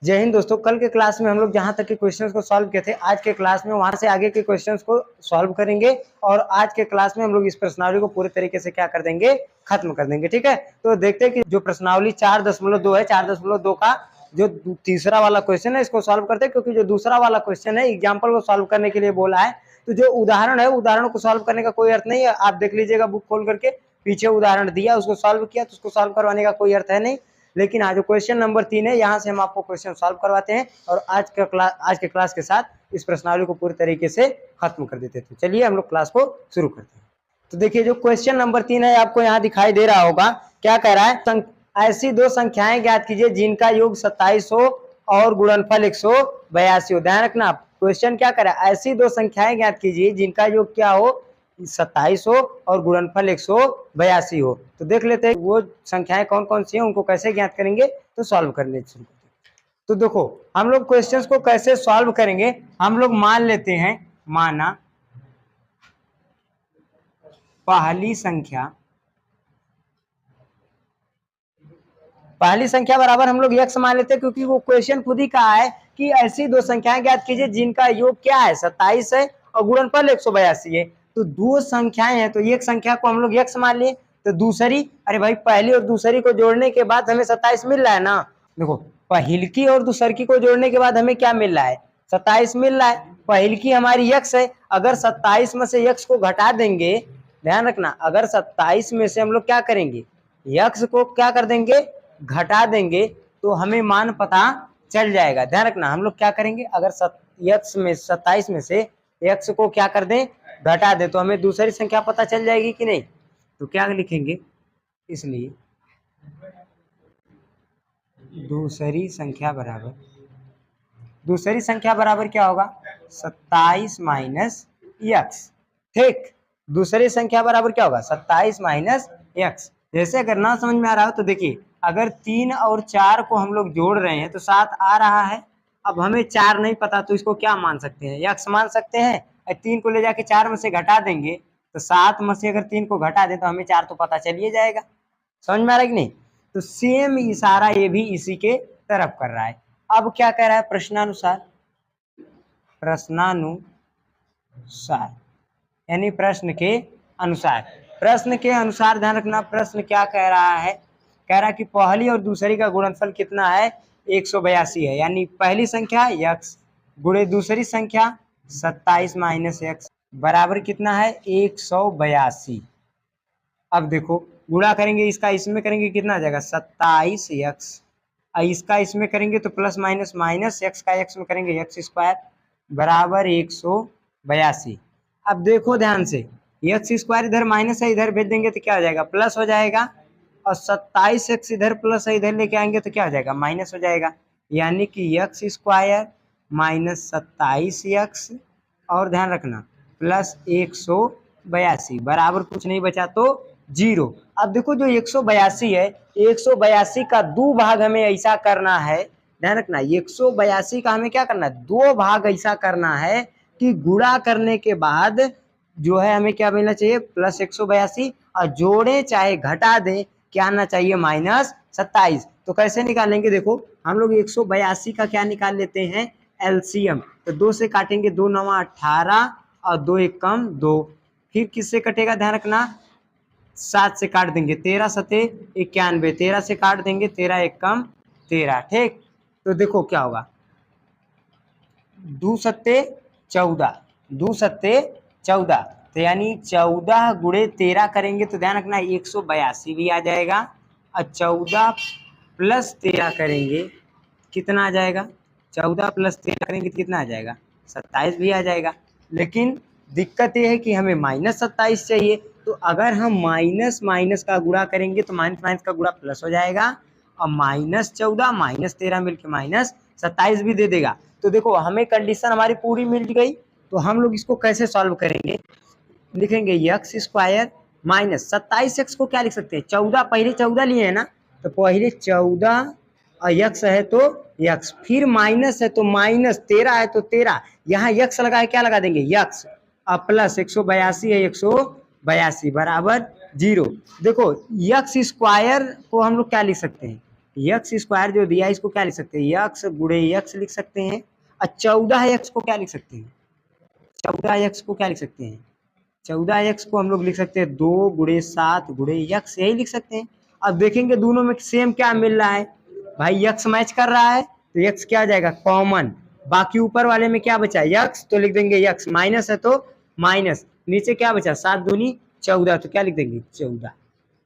जय हिंद दोस्तों। कल के क्लास में हम लोग जहां तक के क्वेश्चंस को सॉल्व किए थे, आज के क्लास में वहां से आगे के क्वेश्चंस को सॉल्व करेंगे और आज के क्लास में हम लोग इस प्रश्नावली को पूरे तरीके से क्या कर देंगे, खत्म कर देंगे। ठीक है, तो देखते हैं कि जो प्रश्नावली 4.2 है, 4.2 का जो तीसरा वाला क्वेश्चन है इसको सॉल्व करते हैं, क्योंकि जो दूसरा वाला क्वेश्चन है एग्जाम्पल को सॉल्व करने के लिए बोला है, तो जो उदाहरण है उदाहरण को सॉल्व करने का कोई अर्थ नहीं है। आप देख लीजिएगा बुक खोल करके, पीछे उदाहरण दिया उसको सॉल्व किया, तो उसको सॉल्व करवाने का कोई अर्थ है नहीं। लेकिन आज जो क्वेश्चन नंबर 3 है, यहाँ से हम आपको क्वेश्चन सॉल्व करवाते हैं और आज के क्लास के साथ इस प्रश्नावली को पूरी तरीके से खत्म कर देते हैं। तो चलिए हम लोग क्लास को शुरू करते हैं। तो देखिए जो क्वेश्चन नंबर 3 है आपको यहाँ दिखाई दे रहा होगा, क्या कह रहा है, ऐसी दो संख्याएं ज्ञात कीजिए जिनका योग 27 हो और गुणनफल 182 हो। ध्यान रखना, क्वेश्चन क्या कह रहा है, ऐसी दो संख्याएं ज्ञात कीजिए जिनका योग क्या हो, 27 हो और गुणनफल 182 हो। तो देख लेते हैं वो संख्याएं कौन कौन सी हैं, उनको कैसे ज्ञात करेंगे। तो सॉल्व करने शुरू करते हैं। तो देखो हम लोग क्वेश्चंस को कैसे सॉल्व करेंगे, हम लोग मान लेते हैं, माना पहली संख्या बराबर हम लोग x मान लेते हैं, क्योंकि वो क्वेश्चन खुद ही कहा है कि ऐसी दो संख्याएं ज्ञात कीजिए जिनका योग क्या है, 27 है और गुणनफल 182 है। तो दो संख्याएं हैं, तो एक संख्या को हम लोग x मान लिए, तो दूसरी, अरे भाई पहली और दूसरी को जोड़ने के बाद हमें 27 मिल रहा है ना। देखो पहली की और दूसरी को जोड़ने के बाद हमें क्या मिल रहा है, 27 मिल रहा है। पहली की हमारी x है, अगर 27 में से x को घटा देंगे, ध्यान रखना, अगर 27 में से हम लोग क्या करेंगे, x को क्या कर देंगे, घटा देंगे, तो हमें मान पता चल जाएगा। ध्यान रखना, हम लोग क्या करेंगे, अगर 27 में से x को क्या कर दें, घटा दे, तो हमें दूसरी संख्या पता चल जाएगी कि नहीं। तो क्या लिखेंगे, इसलिए दूसरी संख्या बराबर क्या होगा, 27 माइनस x। ठीक, दूसरी संख्या बराबर क्या होगा, 27 माइनस x। जैसे अगर ना समझ में आ रहा हो तो देखिए, अगर 3 और 4 को हम लोग जोड़ रहे हैं तो 7 आ रहा है। अब हमें 4 नहीं पता, तो इसको क्या मान सकते हैं, x मान सकते हैं। 3 को ले जाके 4 में से घटा देंगे, तो 7 में से अगर 3 को घटा दें तो हमें 4 तो पता चलिए जाएगा। समझ में आ रहा है कि नहीं। तो सेम इशारा ये भी इसी के तरफ कर रहा है। अब क्या कह रहा है, प्रश्नानुसार यानी प्रश्न के अनुसार ध्यान रखना, प्रश्न क्या कह रहा है, कह रहा है कि पहली और दूसरी का गुणनफल कितना है, 182 है। यानी पहली संख्या x गुणे दूसरी संख्या 27 माइनस x बराबर कितना है, 182। अब देखो गुणा करेंगे, इसका इसमें करेंगे, कितना आ जाएगा, 27x, इसका इसमें करेंगे तो प्लस माइनस माइनस, x का x में करेंगे x² बराबर 182। अब देखो ध्यान से, x² इधर माइनस है, इधर भेज देंगे तो क्या हो जाएगा, प्लस हो जाएगा, और 27x इधर प्लस है, इधर लेके आएंगे तो क्या हो जाएगा, माइनस हो जाएगा। यानी कि x² माइनस 27x और ध्यान रखना प्लस 182 बराबर कुछ नहीं बचा तो 0। अब देखो जो 182 है, 182 का 2 भाग हमें ऐसा करना है, ध्यान रखना, 182 का हमें क्या करना है, 2 भाग ऐसा करना है कि गुणा करने के बाद जो है हमें क्या मिलना चाहिए, प्लस 182, और जोड़े चाहे घटा दे क्या आना चाहिए, माइनस 27। तो कैसे निकालेंगे, देखो हम लोग 182 का क्या निकाल लेते हैं, एलसीएम। तो 2 से काटेंगे, 2 9 18 और 2 1 कम 2, फिर किससे कटेगा, ध्यान रखना, 7 से काट देंगे, 13 सते 91, 13 से काट देंगे, 13 1 कम 13। ठीक, तो देखो क्या होगा, 2 सत्ते 14, 2 सत्ते 14, तो यानी 14 गुणे 13 करेंगे तो ध्यान रखना 182 भी आ जाएगा, और 14 प्लस 13 करेंगे कितना आ जाएगा, 14 प्लस 13 करेंगे तो कितना आ जाएगा, 27 भी आ जाएगा। लेकिन दिक्कत ये है कि हमें माइनस 27 चाहिए, तो अगर हम माइनस माइनस का गुणा करेंगे तो माइनस माइनस का गुणा प्लस हो जाएगा, और माइनस 14 माइनस 13 मिलकर माइनस 27 भी दे देगा। तो देखो हमें कंडीशन हमारी पूरी मिल गई। तो हम लोग इसको कैसे सॉल्व करेंगे, लिखेंगे x² माइनस 27x को क्या लिख सकते हैं, 14, पहले 14 लिए है ना, तो पहले 14 और x है तो x, फिर माइनस है तो माइनस, 13 है तो 13, यहाँ x लगाए क्या लगा देंगे x, और प्लस 182 है, 182 बराबर 0। देखो x² को हम लोग क्या लिख सकते हैं, यक्स स्क्वायर जो दिया है इसको क्या लिख सकते हैं, यक्स गुणे यक्स लिख सकते हैं। और 14 को क्या लिख सकते हैं, 14 को क्या लिख सकते हैं, 14 को हम लोग लिख सकते हैं 2 गुणे 7 गुणे यक्स, यही लिख सकते हैं। अब देखेंगे दोनों में सेम क्या मिल रहा है, भाई यक्स मैच कर रहा है तो यक्स क्या आ जाएगा कॉमन। बाकी ऊपर वाले में क्या बचा यक्स, तो लिख देंगे यक्स, माइनस है तो माइनस, नीचे क्या बचा 7 दूनी 14 तो क्या लिख देंगे 14।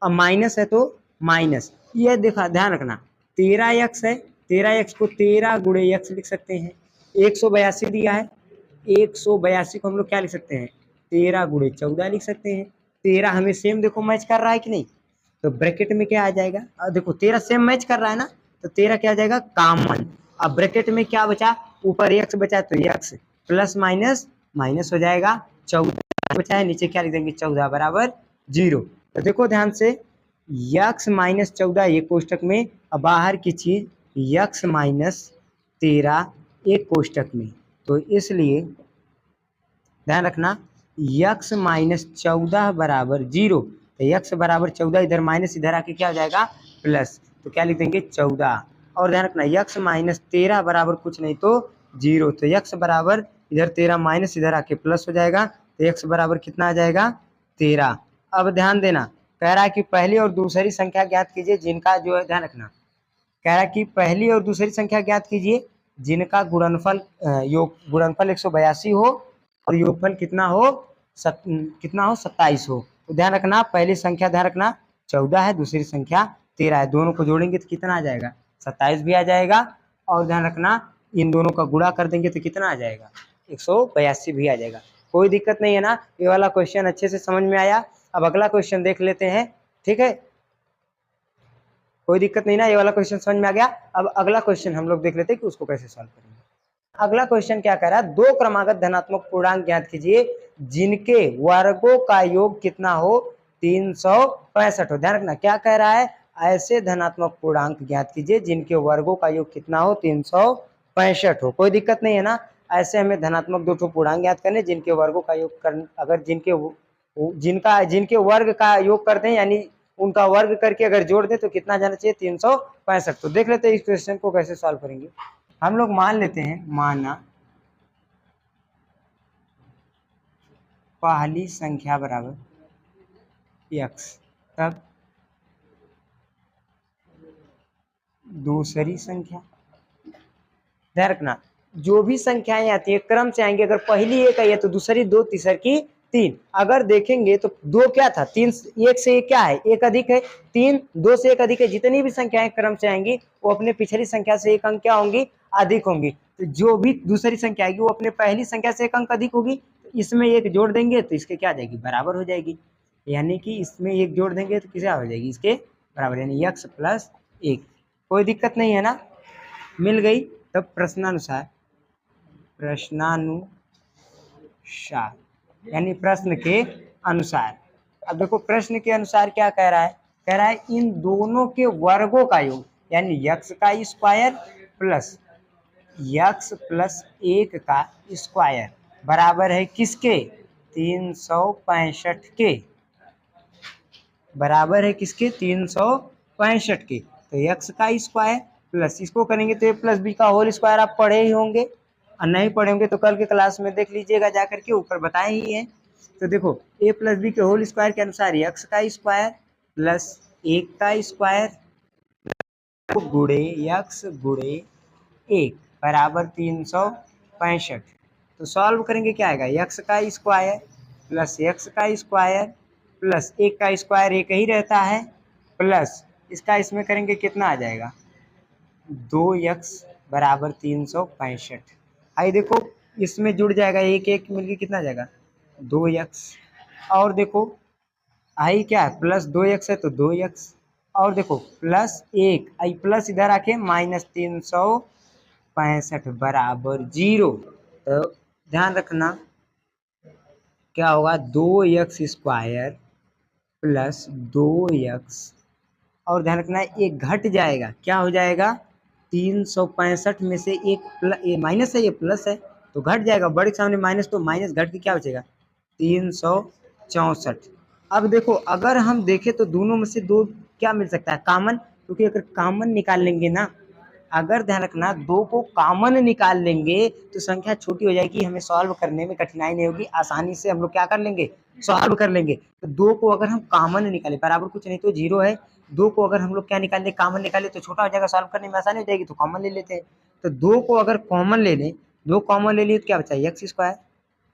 अब माइनस है तो माइनस, ये देखा ध्यान रखना 13 है, 13 को 13 गुणे यक्स लिख सकते हैं। 182 दिया है, 182 को हम लोग क्या लिख सकते हैं 13 गुणे 14 लिख सकते हैं। 13 हमें सेम देखो मैच कर रहा है कि नहीं, तो ब्रैकेट में क्या आ जाएगा, देखो 13 सेम मैच कर रहा है ना, तो 13 क्या आ जाएगा कॉमन। अब ब्रैकेट में क्या बचा, ऊपर एक्स बचा तो एक्स प्लस माइनस माइनस हो जाएगा, 14 बचा है, नीचे क्या लिख देंगे 14 बराबर 0। तो देखो ध्यान से यक्स माइनस 14 एक कोष्टक में, अब बाहर की चीज यक्स माइनस 13 एक कोष्टक में, तो इसलिए ध्यान रखना यक्स माइनस 14 बराबर 0, तो यक्स बराबर 14 इधर माइनस इधर आके क्या हो जाएगा प्लस, तो क्या लिख देंगे 14। और ध्यान रखना यक्स माइनस 13 बराबर कुछ नहीं तो 0, तो यक्स बराबर इधर 13 माइनस इधर आके प्लस हो जाएगा, तो यक्स बराबर कितना आ जाएगा 13। अब ध्यान देना कह रहा है कि पहली और दूसरी संख्या ज्ञात कीजिए जिनका जो है, ध्यान रखना कह रहा है कि पहली और दूसरी संख्या ज्ञात कीजिए जिनका गुणनफल गुणनफल 182 हो और योगफल कितना हो कितना हो 27 हो। तो ध्यान रखना पहली संख्या ध्यान रखना 14 है, दूसरी संख्या 13 है, दोनों को जोड़ेंगे तो कितना आ जाएगा 27 भी आ जाएगा। और ध्यान रखना इन दोनों का गुणा कर देंगे तो कितना आ जाएगा 182 भी आ जाएगा। कोई दिक्कत नहीं है ना, ये वाला क्वेश्चन अच्छे से समझ में आया। अब अगला क्वेश्चन देख लेते हैं, ठीक है, कोई दिक्कत नहीं ना, ये वाला क्वेश्चन समझ में आ गया। अब अगला क्वेश्चन हम लोग देख लेते हैं कि उसको कैसे सॉल्व करेंगे। अगला क्वेश्चन क्या कह रहा है, दो क्रमागत धनात्मक पूर्णांक ज्ञात कीजिए जिनके वर्गों का योग कितना हो 365 हो। ध्यान रखना क्या कह रहा है, ऐसे धनात्मक पूर्णांक ज्ञात कीजिए जिनके वर्गों का योग कितना हो 365 हो। कोई दिक्कत नहीं है ना, ऐसे हमें धनात्मक दो ठो पूर्णांक ज्ञात करने जिनके वर्गों का योग कर, अगर जिनके वर्ग का योग कर दें यानी उनका वर्ग करके अगर जोड़ दें तो कितना जाना चाहिए 365। तो देख लेते हैं इस क्वेश्चन को कैसे सॉल्व करेंगे। हम लोग मान लेते हैं, माना पहली संख्या बराबर x, तब दूसरी संख्या, ध्यान रखना जो भी संख्याएं आती है क्रम से आएंगे, अगर पहली एक आई है तो दूसरी दो तीसरी की तीन। अगर देखेंगे तो दो क्या था तीन, एक से एक क्या है एक अधिक है, तीन दो से एक अधिक है, जितनी भी संख्याएं क्रम से आएंगी वो अपने पिछली संख्या से एक अंक क्या होंगी अधिक होंगी। तो जो भी दूसरी संख्या आएगी वो अपने पहली संख्या से एक अंक अधिक होगी, तो इसमें एक जोड़ देंगे तो इसके क्या आ जाएगी बराबर हो जाएगी, यानी कि इसमें एक जोड़ देंगे तो किसे हो जाएगी इसके बराबर, यानी x प्लस 1। कोई दिक्कत नहीं है ना, मिल गई। तब प्रश्नानुसार यानी प्रश्न के अनुसार, अब देखो प्रश्न के अनुसार क्या कह रहा है, कह रहा है इन दोनों के वर्गों का योग यानी x का स्क्वायर प्लस x प्लस 1 का स्क्वायर बराबर है किसके 365 के, बराबर है किसके 365 के। तो x का स्क्वायर प्लस इसको करेंगे तो a प्लस बी का होल स्क्वायर आप पढ़े ही होंगे, और नहीं पढ़े होंगे तो कल के क्लास में देख लीजिएगा जाकर के, ऊपर बताए ही है। तो देखो a प्लस बी के होल स्क्वायर के अनुसार x का स्क्वायर प्लस 1 का स्क्वायर गुणे x गुणे 1 बराबर 365। तो सॉल्व करेंगे क्या आएगा x का स्क्वायर प्लस x का स्क्वायर प्लस 1 का स्क्वायर एक ही रहता है प्लस इसका इसमें करेंगे कितना आ जाएगा 2x बराबर 365। आई देखो इसमें जुड़ जाएगा एक एक मिलके कितना आ जाएगा 2x, और देखो आई क्या है प्लस 2x है तो 2x, और देखो प्लस 1 आई प्लस इधर आके माइनस 365 बराबर 0। तो ध्यान रखना क्या होगा 2x स्क्वायर प्लस 2x, और ध्यान रखना एक घट जाएगा क्या हो जाएगा 365 में से एक माइनस है ये प्लस है तो घट जाएगा, बड़े के सामने माइनस तो माइनस घट के क्या हो जाएगा 364। अब देखो अगर हम देखें तो दोनों में से दो क्या मिल सकता है कॉमन, क्योंकि अगर कॉमन निकाल लेंगे ना, अगर ध्यान रखना 2 को कॉमन निकाल लेंगे तो संख्या छोटी हो जाएगी, हमें सॉल्व करने में कठिनाई नहीं होगी, आसानी से हम लोग क्या कर लेंगे, सॉल्व कर लेंगे। तो 2 को अगर हम कॉमन निकाले, बराबर कुछ नहीं तो 0 है, 2 को अगर हम लोग क्या निकाल ले, कॉमन निकाले तो छोटा हो जाएगा, सॉल्व करने में आसानी हो जाएगी, तो कॉमन ले लेते हैं। तो 2 को अगर कॉमन ले लें, 2 कॉमन ले लिए तो क्या बचा, एक्स स्क्वायर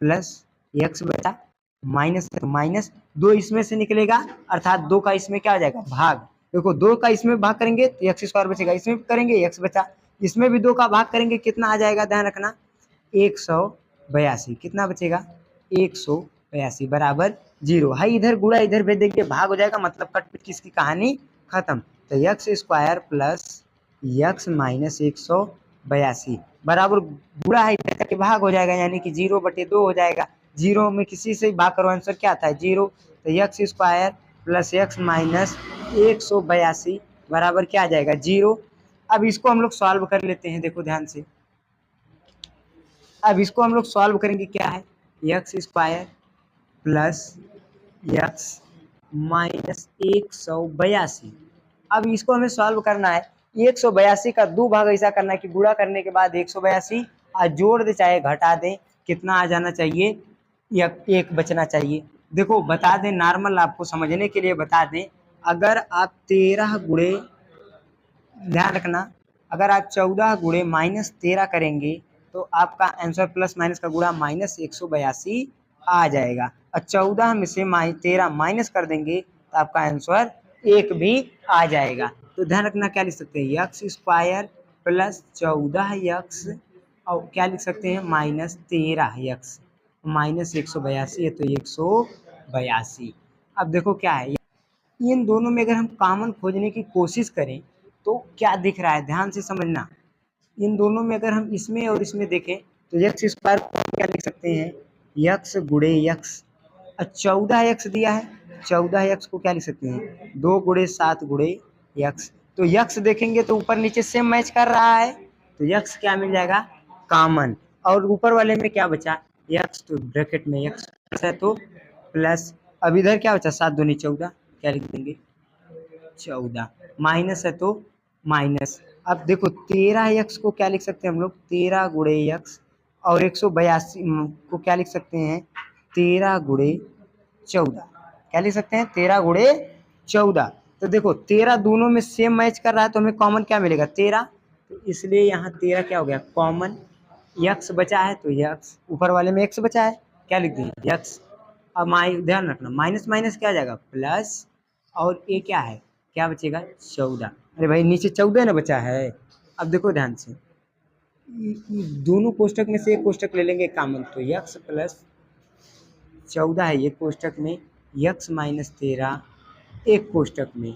प्लस एक्स बचा माइनस, तो माइनस 2 इसमें से निकलेगा, अर्थात 2 का इसमें क्या हो जाएगा, भाग। देखो 2 का इसमें भाग करेंगे तो एक्स स्क्वायर बचेगा, इसमें करेंगे एक्स बचा, इसमें भी 2 का भाग करेंगे, कितना आ जाएगा, ध्यान रखना 182, कितना बचेगा 182 बराबर 0 है। इधर गुणा इधर भेज देंगे, भाग हो जाएगा, मतलब कट पिट किसकी कहानी खत्म। तो x square plus x minus 182 बराबर गुणा है, इधर करके भाग हो जाएगा, यानी कि 0/2 हो जाएगा। 0 में किसी से भाग करो, आंसर क्या आता है 0। तो x square plus x minus 182 बराबर क्या आ जाएगा 0। अब इसको हम लोग सॉल्व कर लेते हैं, देखो ध्यान से। अब इसको हम लोग सॉल्व करेंगे, क्या है x square plus x minus 182। अब इसको हमें सॉल्व करना है, 182 का 2 भाग ऐसा करना है कि गुणा करने के बाद 182 और जोड़ दे चाहे घटा दें, कितना आ जाना चाहिए, या 1 बचना चाहिए। देखो बता दें, नॉर्मल आपको समझने के लिए बता दें, अगर आप 13 गुणे, ध्यान रखना, अगर आप 14 गुणे माइनस 13 करेंगे तो आपका आंसर प्लस माइनस का गुणा माइनस 182 आ जाएगा, और 14 में से 13 माइनस कर देंगे तो आपका आंसर 1 भी आ जाएगा। तो ध्यान रखना, क्या लिख सकते हैं एक्स स्क्वायर प्लस 14x, और क्या लिख सकते हैं माइनस 13x, माइनस 182 है तो 182। अब देखो क्या है, इन दोनों में अगर हम कॉमन खोजने की कोशिश करें तो क्या दिख रहा है, ध्यान से समझना। इन दोनों में अगर हम इसमें और इसमें देखें तो एक्स स्क्वायर को क्या लिख सकते हैं, एक्स गुणे एक्स, और 14x दिया है, 14x को क्या लिख सकते हैं 2 गुणे 7 गुणे एक्स। तो एक्स देखेंगे तो ऊपर नीचे सेम मैच कर रहा है, तो एक्स क्या मिल जाएगा कॉमन, और ऊपर वाले में क्या बचा एक्स, तो ब्रैकेट में एक्स है तो प्लस, अब इधर क्या बचा 7 दूनी 14, क्या लिख देंगे 14, माइनस है तो माइनस। अब देखो 13x को क्या लिख सकते हैं हम लोग 13 गुणे एक्स, और 182 को क्या लिख सकते हैं 13 गुणे 14, क्या लिख सकते हैं 13 गुणे 14। तो देखो 13 दोनों में सेम मैच कर रहा है तो हमें कॉमन क्या मिलेगा 13, तो इसलिए यहाँ 13 क्या हो गया कॉमन, एक्स बचा है तो एक्स, ऊपर वाले में एक्स बचा है, क्या लिख देंगे एक्स। अब ध्यान रखना माइनस माइनस क्या आ जाएगा प्लस, और ये क्या है क्या बचेगा 14, अरे भाई नीचे 14 ना बचा है। अब देखो ध्यान से, दोनों कोष्टक में से एक कोष्टक ले लेंगे कॉमन, तो एक्स प्लस 14 है एक कोष्टक में, एक्स माइनस 13 एक कोष्टक में।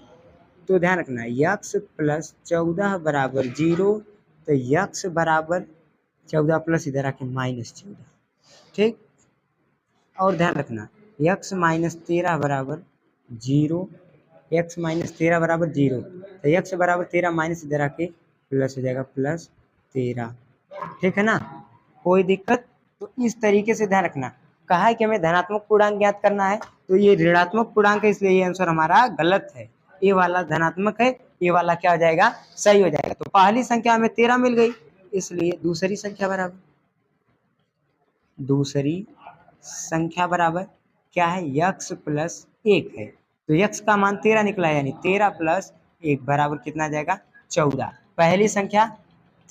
तो ध्यान रखना एक्स प्लस 14 बराबर 0, तो एक्स बराबर 14 प्लस इधर आके माइनस 14, ठीक। और ध्यान रखना एक्स माइनस 13 बराबर 0, एक्स माइनस 13 बराबर 0, तो एक्स बराबर 13 माइनस इधर आके प्लस हो जाएगा प्लस 13, ठीक है ना, कोई दिक्कत। तो इस तरीके से ध्यान रखना, कहा है कि हमें धनात्मक पूर्णांक ज्ञात करना है, तो ये ऋणात्मक पूर्णांक है, इसलिए ये आंसर हमारा गलत है, ये वाला धनात्मक है, ये वाला क्या हो जाएगा सही हो जाएगा। तो पहली संख्या हमें 13 मिल गई, इसलिए दूसरी संख्या बराबर, दूसरी संख्या बराबर क्या है x प्लस 1 है, तो x का मान 13 निकला, यानी 13 प्लस 1 बराबर कितना आ जाएगा 14। पहली संख्या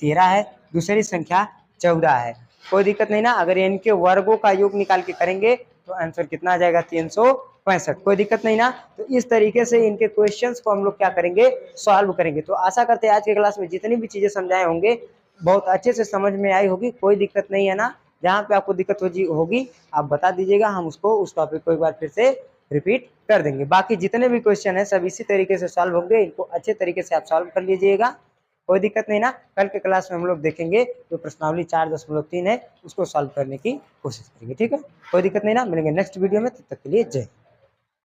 13 है, दूसरी संख्या 14 है, कोई दिक्कत नहीं ना। अगर इनके वर्गों का योग निकाल के करेंगे तो आंसर कितना आ जाएगा 365, कोई दिक्कत नहीं ना। तो इस तरीके से इनके क्वेश्चंस को हम लोग क्या करेंगे सॉल्व करेंगे। तो आशा करते हैं आज के क्लास में जितनी भी चीजें समझाए होंगे बहुत अच्छे से समझ में आई होगी, कोई दिक्कत नहीं है ना। जहाँ पे आपको दिक्कत होगी आप बता दीजिएगा, हम उसको उस टॉपिक को एक बार फिर से रिपीट कर देंगे। बाकी जितने भी क्वेश्चन है सब इसी तरीके से सॉल्व होंगे, इनको अच्छे तरीके से आप सॉल्व कर लीजिएगा, कोई दिक्कत नहीं ना। कल के क्लास में हम लोग देखेंगे जो प्रश्नावली 4.3 है उसको सॉल्व करने की कोशिश करेंगे, ठीक है, कोई दिक्कत नहीं ना। मिलेंगे नेक्स्ट वीडियो में, तब तक के लिए जय।